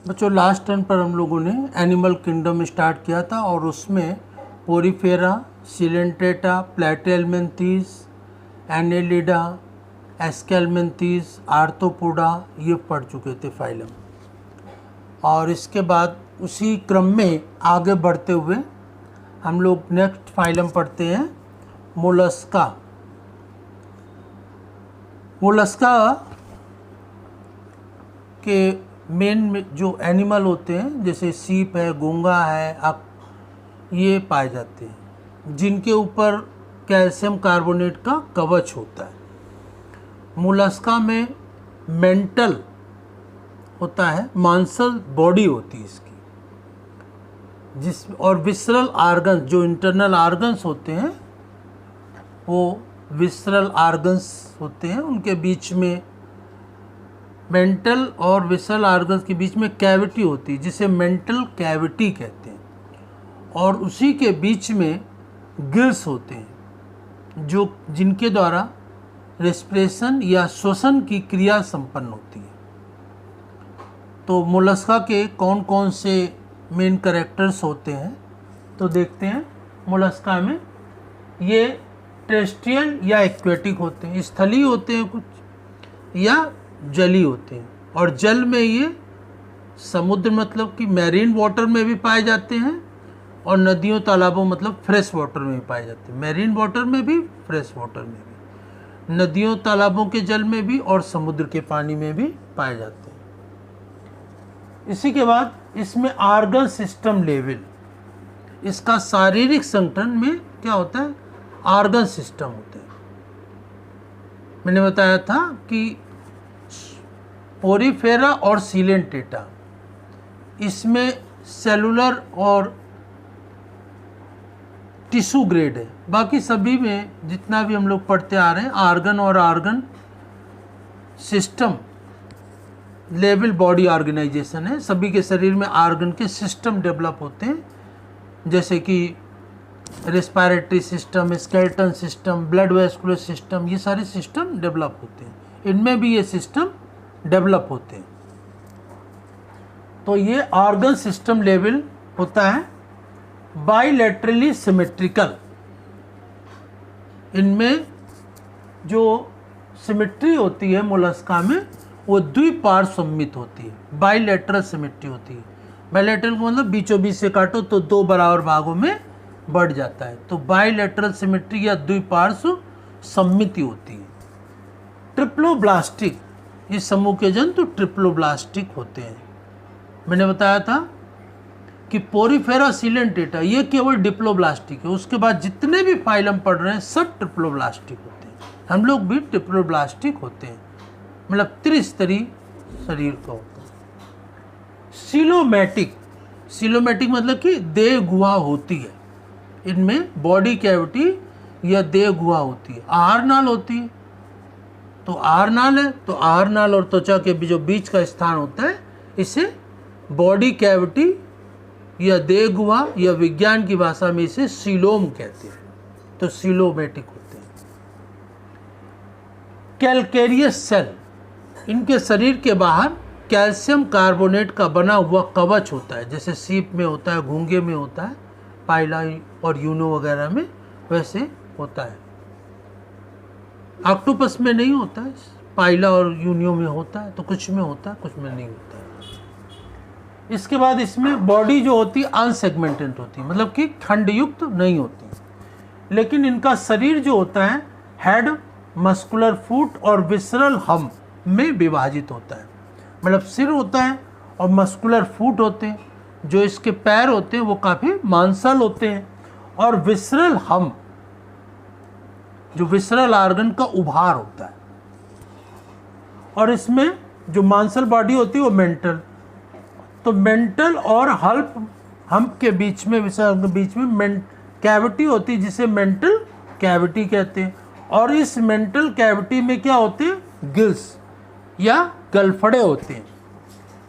बच्चों last turn पर हम लोगों ने एनिमल किंगडम स्टार्ट किया था और उसमें Porifera, Coelenterata, Platyhelminthes, Annelida, Aschelminthes, Arthropoda ये पढ़ चुके थे फाइलम। और इसके बाद उसी क्रम में आगे बढ़ते हुए हम लोग नेक्स्ट फाइलम पढ़ते हैं मोलस्का। मोलस्का के मेन जो एनिमल होते हैं जैसे सीप है, घोंगा है, ये पाए जाते हैं जिनके ऊपर कैल्शियम कार्बोनेट का कवच होता है। मोलस्का में मेंटल होता है, मांसल बॉडी होती है इसकी, और विसरल आर्गन्स जो इंटरनल आर्गन्स होते हैं वो विसरल आर्गन्स होते हैं। उनके बीच में मेंटल और विसरल आर्गन्स के बीच में कैविटी होती है जिसे मेंटल कैविटी कहते हैं, और उसी के बीच में गिल्स होते हैं जो जिनके द्वारा रेस्पिरेशन या श्वसन की क्रिया संपन्न होती है। तो मोलस्का के कौन कौन से मेन कैरेक्टर्स होते हैं तो देखते हैं। मोलस्का में ये टेरेस्ट्रियल या एक्वेटिक होते हैं, स्थलीय होते हैं कुछ या जली होते हैं, और जल में ये समुद्र मतलब कि मैरीन वाटर में भी पाए जाते हैं, और नदियों तालाबों मतलब फ्रेश वाटर में भी पाए जाते हैं। मैरीन वाटर में भी, फ्रेश वाटर में भी, नदियों तालाबों के जल में भी और समुद्र के पानी में भी पाए जाते हैं। इसी के बाद इसमें आर्गन सिस्टम लेवल, इसका शारीरिक संगठन में क्या होता है, आर्गन सिस्टम होते हैं। मैंने बताया था कि पोरीफेरा और सिलेंट्रेटा इसमें सेलुलर और टिश्यू ग्रेड है, बाकी सभी में जितना भी हम लोग पढ़ते आ रहे हैं आर्गन और organ system level body organization है। सभी के शरीर में आर्गन के सिस्टम डेवलप होते हैं जैसे कि respiratory system, skeleton system, blood vascular system, ये सारे सिस्टम डेवलप होते हैं। इनमें भी ये सिस्टम डेवलप होते हैं। तो ये ऑर्गन सिस्टम लेवल होता है बाइलेटरली सिमेट्रिकल। इनमें जो सिमेट्री होती है मोलस्का में वो द्विपार्श्वमित होती है, बाइलेटरल सिमेट्री होती है। बाइलेटरल को मतलब बीचों बीच से काटो तो दो बराबर भागों में बढ़ जाता है, तो बाइलेटरल सिमेट्री या द्विपार्श्व सम्मिति होती है। ट्रिप्लोब्लास्टिक, इस समूह के जंतु ट्रिप्लोब्लास्टिक होते हैं। मैंने बताया था कि पोरीफेरा, सिलेंट्रेटा ये केवल डिप्लोब्लास्टिक है, उसके बाद जितने भी फाइलम पढ़ रहे हैं सब ट्रिप्लोब्लास्टिक होते हैं। हम लोग भी ट्रिप्लोब्लास्टिक होते हैं, मतलब त्रिस्तरीय शरीर का होता है। सिलोमैटिक, सिलोमैटिक मतलब कि देह गुहा होती है, इनमें बॉडी कैविटी या देह गुहा होती है। आहार नाल होती है, तो आहार नाल है तो आहार नाल और त्वचा के जो बीच का स्थान होता है इसे बॉडी कैविटी या देह गुहा या विज्ञान की भाषा में इसे सीलोम कहते हैं, तो सिलोमैटिक होते हैं। कैलकेरियस सेल, इनके शरीर के बाहर कैल्शियम कार्बोनेट का बना हुआ कवच होता है, जैसे सीप में होता है, घोंगे में होता है, पाइला और यूनो वगैरह में वैसे होता है। ऑक्टोपस में नहीं होता है, पाइला और यूनियो में होता है, तो कुछ में होता है कुछ में नहीं होता है। इसके बाद इसमें बॉडी जो होती है अनसेगमेंटेड होती है, मतलब कि खंडयुक्त नहीं होती, लेकिन इनका शरीर जो होता है हेड, मस्कुलर फुट और विसरल हम्प में विभाजित होता है। मतलब सिर होता है और मस्कुलर फुट होते हैं, जो इसके पैर होते हैं वो काफ़ी मांसल होते हैं, और विसरल हम्प जो विसरल आर्गन का उभार होता है। और इसमें जो मांसल बॉडी होती है वो मेंटल, तो मेंटल और हम्प के बीच में, विसरल के बीच में कैविटी होती है जिसे मेंटल कैविटी कहते हैं। और इस मेंटल कैविटी में क्या होते हैं, गिल्स या गलफड़े होते हैं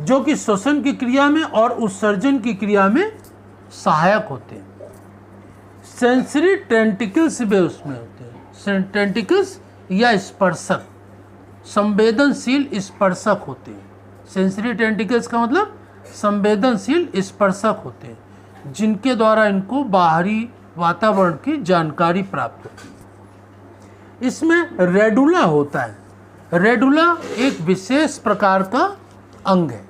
जो कि श्वसन की क्रिया में और उत्सर्जन की क्रिया में सहायक होते हैं। सेंसरी टेंटिकल्स भी उसमें होते हैं, टेंटिकल्स या स्पर्शक, संवेदनशील स्पर्शक होते हैं। सेंसरी टेंटिकल्स का मतलब संवेदनशील स्पर्शक होते हैं जिनके द्वारा इनको बाहरी वातावरण की जानकारी प्राप्त होती है। इसमें रेडुला होता है। रेडुला एक विशेष प्रकार का अंग है।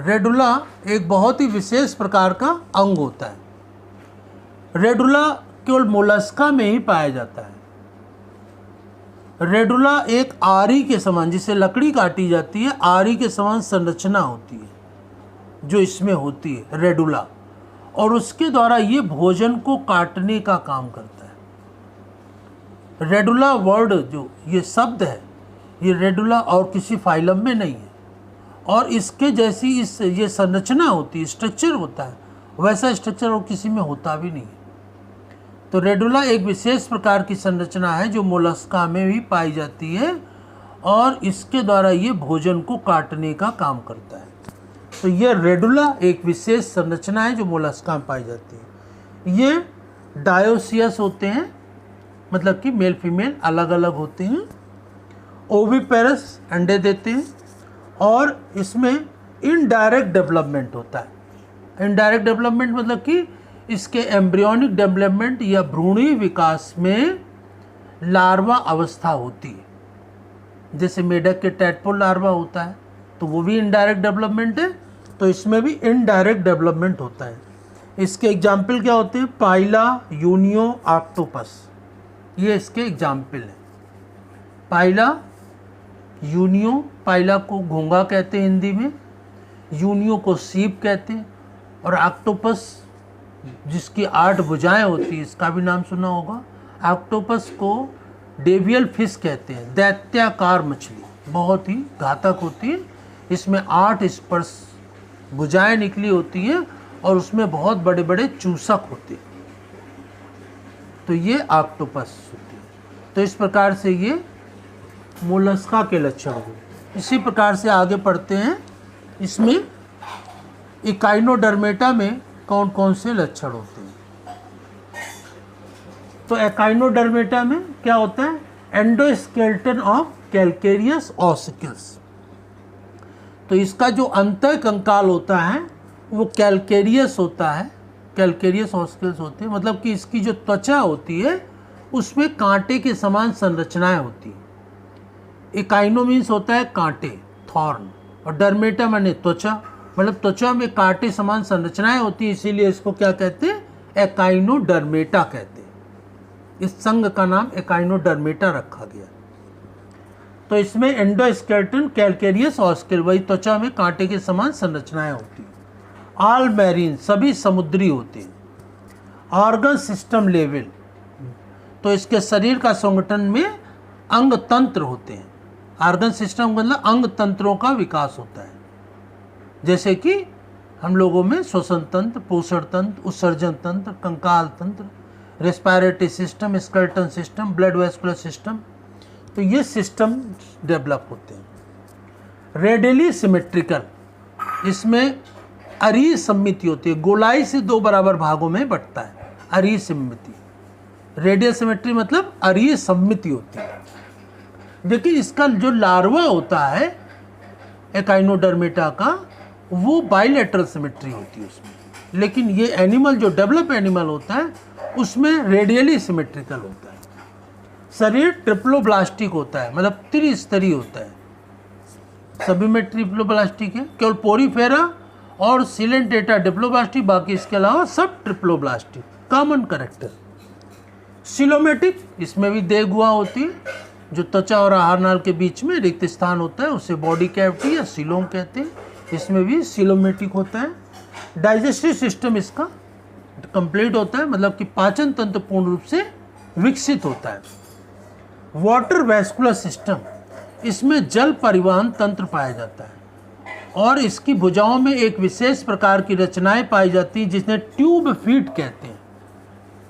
रेडुला एक बहुत ही विशेष प्रकार का अंग होता है। रेडुला केवल मोलस्का में ही पाया जाता है। रेडुला एक आरी के समान, जिसे लकड़ी काटी जाती है, आरी के समान संरचना होती है जो इसमें होती है रेडुला, और उसके द्वारा ये भोजन को काटने का काम करता है। रेडुला वर्ड जो ये शब्द है, ये रेडुला और किसी फाइलम में नहीं है, और इसके जैसी ये संरचना होती है, स्ट्रक्चर होता है, वैसा स्ट्रक्चर और किसी में होता भी नहीं है। तो रेडुला एक विशेष प्रकार की संरचना है जो मोलस्का में भी पाई जाती है, और इसके द्वारा ये भोजन को काटने का काम करता है। तो ये रेडुला एक विशेष संरचना है जो मोलस्का में पाई जाती है। ये डायोसियस होते हैं, मतलब कि मेल फीमेल अलग अलग होते हैं। ओविपेरस अंडे देते हैं, और इसमें इनडायरेक्ट डेवलपमेंट होता है। इनडायरेक्ट डेवलपमेंट मतलब कि इसके एम्ब्रियोनिक डेवलपमेंट या भ्रूणीय विकास में लार्वा अवस्था होती है। जैसे मेढक के टैडपोल लार्वा होता है तो वो भी इनडायरेक्ट डेवलपमेंट है, तो इसमें भी इनडायरेक्ट डेवलपमेंट होता है। इसके एग्जाम्पल क्या होते हैं? पाइला, यूनियो, ऑक्टोपस, ये इसके एग्जाम्पल हैं। पाइला, यूनियो, पाइला को घोंगा कहते हैं हिंदी में, यूनियो को सीप कहते हैं, और ऑक्टोपस जिसकी 8 भुजाएं होती है, इसका भी नाम सुना होगा। ऑक्टोपस को डेवियल फिश कहते हैं, दैत्याकार मछली, बहुत ही घातक होती है। इसमें 8 स्पर्श भुजाएं निकली होती हैं और उसमें बहुत बड़े बड़े चूसक होते हैं, तो ये ऑक्टोपस होती है। तो इस प्रकार से ये मोलस्का के लक्षण हुए। इसी प्रकार से आगे पढ़ते हैं। इसमें इकाइनोडर्मेटा में कौन कौन से लक्षण होते हैं? तो इकाइनोडर्मेटा में क्या होता है? Endoskeleton of calcareous ossicles. तो इसका जो अंतः कंकाल होता है वो कैलकेरियस होता है, कैलकेरियस ऑसिकल्स होते हैं, मतलब कि इसकी जो त्वचा होती है उसमें कांटे के समान संरचनाएं होती हैं। इकाइनो मीन्स होता है कांटे, थॉर्न, और डर्मेटा माने त्वचा, मतलब त्वचा में कांटे समान संरचनाएं होती हैं, इसीलिए इसको क्या कहते हैं? इकाइनोडर्मेटा कहते हैं। इस संघ का नाम इकाइनोडर्मेटा रखा गया। तो इसमें एंडोस्केलेटन कैलकेरियस ऑसिकल, वही त्वचा में कांटे के समान संरचनाएं होती हैं। ऑल मैरीन, सभी समुद्री होते हैं। ऑर्गन सिस्टम लेवल, तो इसके शरीर का संगठन में अंग तंत्र होते हैं। ऑर्गन सिस्टम मतलब अंग तंत्रों का विकास होता है, जैसे कि हम लोगों में श्वसन तंत्र, पोषण तंत्र, उत्सर्जन तंत्र, कंकाल तंत्र, respiratory system, skeleton system, blood vascular system, तो ये सिस्टम डेवलप होते हैं। रेडियली सिमेट्रिकल, इसमें अरीय सममिति होती है, गोलाई से 2 बराबर भागों में बंटता है, अरीय सममिति। रेडियल सिमेट्री मतलब अरीय सममिति होती है। देखिए इसका जो लार्वा होता है इकाइनोडर्मेटा का, वो बाइलेटरल सिमेट्री होती है उसमें, लेकिन ये एनिमल जो डेवलप एनिमल होता है उसमें रेडियली सिमेट्रिकल होता है। शरीर ट्रिप्लोब्लास्टिक होता है, मतलब त्रिस्तरीय होता है। सभी में ट्रिप्लोब्लास्टिक है, केवल पोरीफेरा और सिलेंटेटा डिप्लोब्लास्टिक, बाकी इसके अलावा सब ट्रिप्लोब्लास्टिक, कॉमन कैरेक्टर। सिलोमेटिक, इसमें भी देहगुहा होती है, जो त्वचा और आहार नाल के बीच में रिक्त स्थान होता है उसे बॉडी कैविटी या सिलोम कहते हैं, इसमें भी सिलोमेटिक होता है। डाइजेस्टिव सिस्टम इसका कंप्लीट होता है, मतलब कि पाचन तंत्र पूर्ण रूप से विकसित होता है। वाटर वैस्कुलर सिस्टम, इसमें जल परिवहन तंत्र पाया जाता है, और इसकी भुजाओं में एक विशेष प्रकार की रचनाएं पाई जाती हैं जिसने ट्यूब फीट कहते हैं।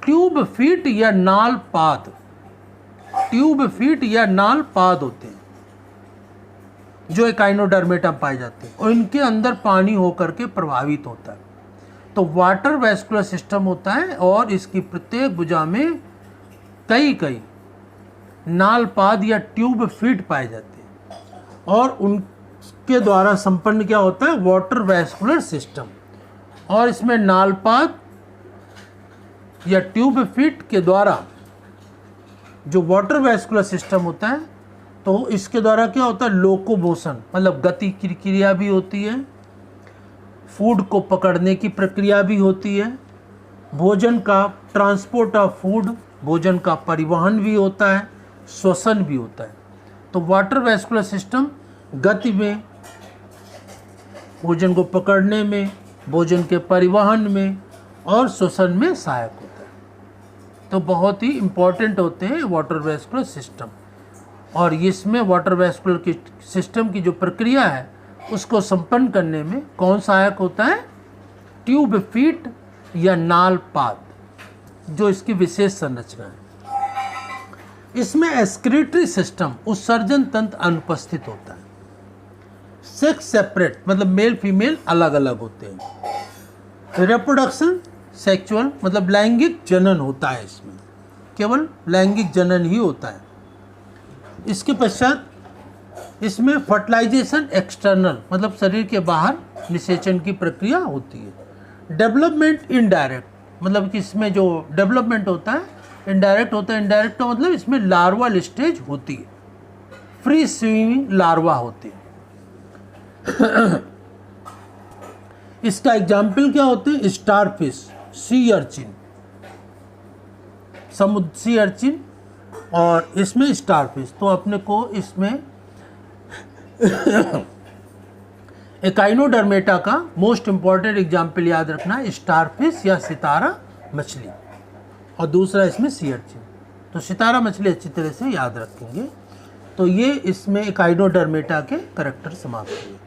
ट्यूब फीट या नाल पाद, ट्यूब फीट या नाल पाद होते हैं जो इकाइनोडर्मेटा पाए जाते हैं, और इनके अंदर पानी होकर के प्रभावित होता है। तो वाटर वैस्कुलर सिस्टम होता है, और इसकी प्रत्येक भुजा में कई नाल पाद या ट्यूब फीट पाए जाते हैं, और के द्वारा संपन्न क्या होता है, वाटर वैस्कुलर सिस्टम। और इसमें नालपात या ट्यूब फीट के द्वारा जो वाटर वैस्कुलर सिस्टम होता है, तो इसके द्वारा क्या होता है, लोकोमोशन मतलब गति की क्रिया भी होती है, फूड को पकड़ने की प्रक्रिया भी होती है, भोजन का ट्रांसपोर्ट ऑफ फूड, भोजन का परिवहन भी होता है, श्वसन भी होता है। तो वाटर वैस्कुलर सिस्टम गति में, भोजन को पकड़ने में, भोजन के परिवहन में और श्वसन में सहायक होता है। तो बहुत ही इम्पॉर्टेंट होते हैं वाटर वैस्कुलर सिस्टम। और इसमें वाटर वैस्कुलर की सिस्टम की जो प्रक्रिया है उसको संपन्न करने में कौन सहायक होता है, ट्यूब फीट या नालपात, जो इसकी विशेष संरचना है। इसमें एक्सक्रीटरी सिस्टम, उत्सर्जन तंत्र अनुपस्थित होता है। सेक्स सेपरेट मतलब मेल फीमेल अलग अलग होते हैं। रिप्रोडक्शन सेक्सुअल मतलब लैंगिक जनन होता है, इसमें केवल लैंगिक जनन ही होता है। इसके पश्चात इसमें फर्टिलाइजेशन एक्सटर्नल मतलब शरीर के बाहर निषेचन की प्रक्रिया होती है। डेवलपमेंट इनडायरेक्ट मतलब कि इसमें जो डेवलपमेंट होता है इनडायरेक्ट होता है। इनडायरेक्ट का मतलब इसमें लार्वाल स्टेज होती है, फ्री स्विमिंग लार्वा होती है। इसका एग्जाम्पल क्या होते हैं, स्टारफिश, सी अर्चिन, समुद्र सी अर्चिन और इसमें स्टारफिश। तो अपने को इसमें एकाइनोडर्मेटा का मोस्ट इंपॉर्टेंट एग्जाम्पल याद रखना है, स्टारफिश या सितारा मछली, और दूसरा इसमें सी अर्चिन। तो सितारा मछली अच्छी तरह से याद रखेंगे। तो ये इसमें एकाइनोडर्मेटा के कैरेक्टर समाप्त हुए।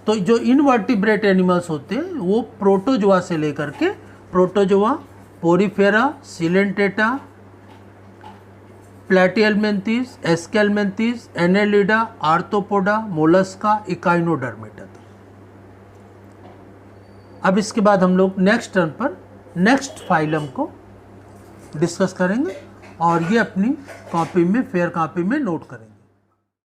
तो जो इनवर्टिब्रेट एनिमल्स होते हैं वो प्रोटोजोआ से लेकर के Protozoa, Porifera, Coelenterata, Platyhelminthes, Aschelminthes, Annelida, Arthropoda, Mollusca, Echinodermata तक। अब इसके बाद हम लोग नेक्स्ट टर्न पर नेक्स्ट फाइलम को डिस्कस करेंगे और ये अपनी कॉपी में, फेयर कॉपी में नोट करेंगे।